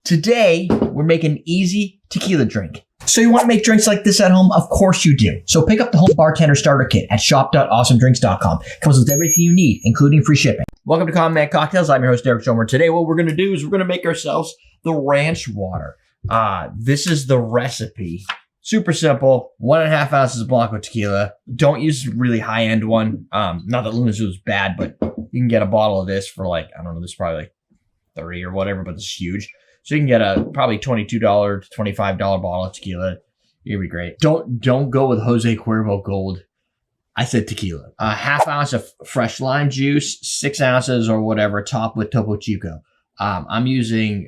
Today, we're making an easy tequila drink. So you want to make drinks like this at home? Of course you do. So pick up the Home Bartender Starter Kit at shop.awesomedrinks.com. Comes with everything you need, including free shipping. Welcome to Common Man Cocktails. I'm your host, Derek Schomer. Today, what we're going to do is we're going to make ourselves the ranch water. This is the recipe. Super simple. 1.5 ounces of Blanco tequila. Don't use a really high-end one. Not that Luna Zoo is bad, but you can get a bottle of this for like, I don't know, this is probably like 30 or whatever, but it's huge. So you can get a probably $22 to $25 bottle of tequila. It'd be great. Don't go with Jose Cuervo Gold. I said tequila. 1/2 ounce of fresh lime juice, 6 ounces or whatever, topped with Topo Chico. I'm using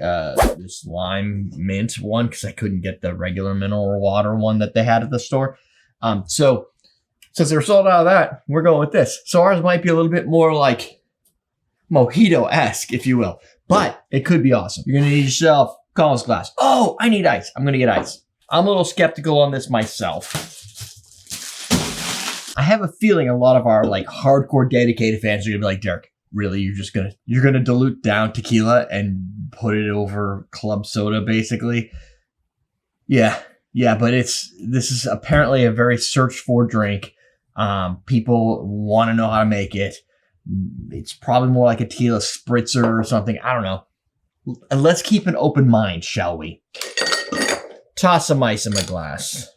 this lime mint one because I couldn't get the regular mineral water one that they had at the store. So since they're sold out of that, we're going with this. So ours might be a little bit more like mojito-esque, if you will. But it could be awesome. You're going to need yourself a Collins glass. Oh, I need ice. I'm going to get ice. I'm a little skeptical on this myself. I have a feeling a lot of our like hardcore dedicated fans are going to be like, Derek, really? You're going to dilute down tequila and put it over club soda basically? Yeah, but this is apparently a very searched for drink. People want to know how to make it. It's probably more like a tequila spritzer or something. I don't know. And let's keep an open mind, shall we? Toss some ice in my glass.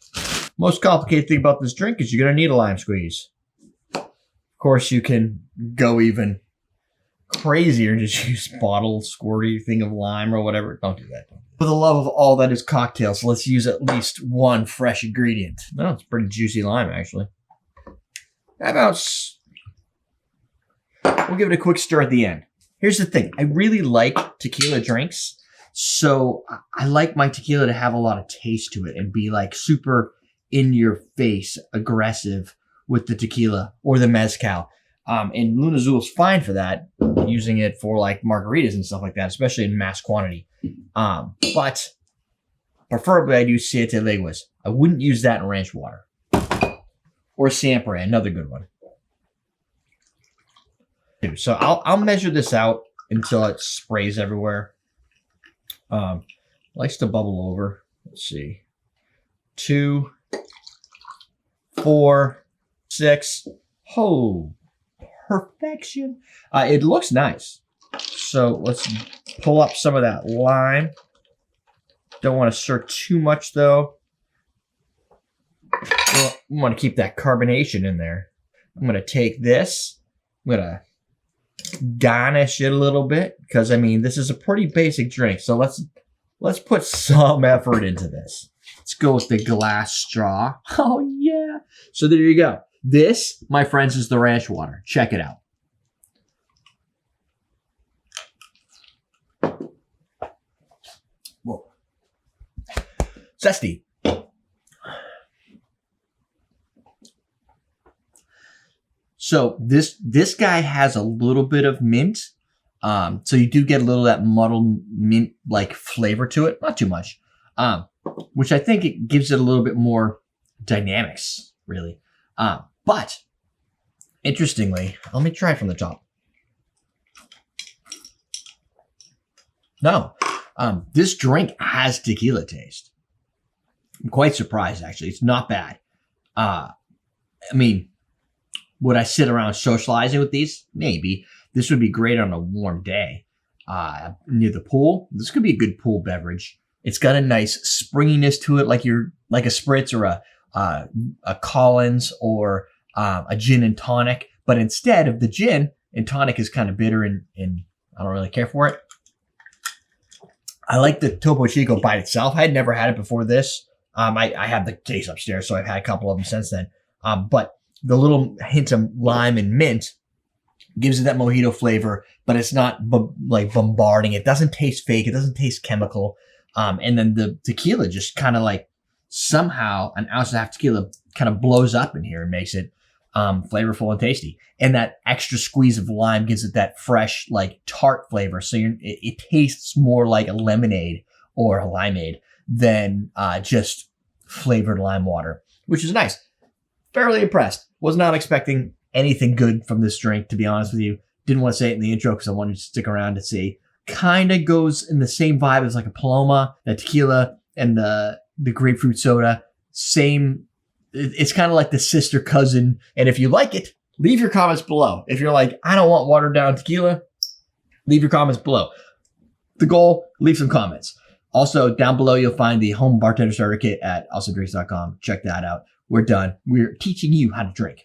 Most complicated thing about this drink is you're going to need a lime squeeze. Of course, you can go even crazier and just use bottle squirty thing of lime or whatever. Don't do that. For the love of all that is cocktails, let's use at least one fresh ingredient. No, it's pretty juicy lime, actually. How about... We'll give it a quick stir at the end. Here's the thing. I really like tequila drinks. So I like my tequila to have a lot of taste to it and be like super in your face, aggressive with the tequila or the mezcal. And Luna Zoo is fine for that, using it for like margaritas and stuff like that, especially in mass quantity. But preferably I'd use Siete Leguas. I wouldn't use that in ranch water. Or Siempre, another good one. So I'll measure this out until it sprays everywhere. Likes to bubble over. Let's see. 2, 4, 6. Oh, perfection. It looks nice. So let's pull up some of that lime. Don't want to stir too much though. Well, we want to keep that carbonation in there. I'm going to take this. I'm going to garnish it a little bit because I mean this is a pretty basic drink, so let's put some effort into this. Let's go with the glass straw. Oh yeah. So there you go. This, my friends, is the ranch water. Check it out. Whoa. Zesty. So this guy has a little bit of mint. So you do get a little of that muddled mint-like flavor to it. Not too much. Which I think it gives it a little bit more dynamics, really. But, interestingly, let me try it from the top. No. This drink has tequila taste. I'm quite surprised, actually. It's not bad. I mean... Would I sit around socializing with these? Maybe. This would be great on a warm day. Near the pool. This could be a good pool beverage. It's got a nice springiness to it, like a spritz or a Collins or a gin and tonic. But instead of the gin and tonic is kind of bitter and I don't really care for it. I like the Topo Chico by itself. I had never had it before this. I have the case upstairs, so I've had a couple of them since then. But the little hint of lime and mint gives it that mojito flavor, but it's not like bombarding. It doesn't taste fake. It doesn't taste chemical. And then the tequila just kind of like somehow an ounce and a half tequila kind of blows up in here and makes it flavorful and tasty. And that extra squeeze of lime gives it that fresh, like tart flavor. So it tastes more like a lemonade or a limeade than just flavored lime water, which is nice. Fairly impressed. Was not expecting anything good from this drink, to be honest with you. Didn't want to say it in the intro because I wanted you to stick around to see. kind of goes in the same vibe as like a Paloma, the tequila, and the grapefruit soda. Same. It's kind of like the sister cousin. And if you like it, leave your comments below. If you're like, I don't want watered down tequila, leave your comments below. The goal, leave some comments. Also, down below, you'll find the home bartender starter kit at awesomedrinks.com. Check that out. We're done. We're teaching you how to drink.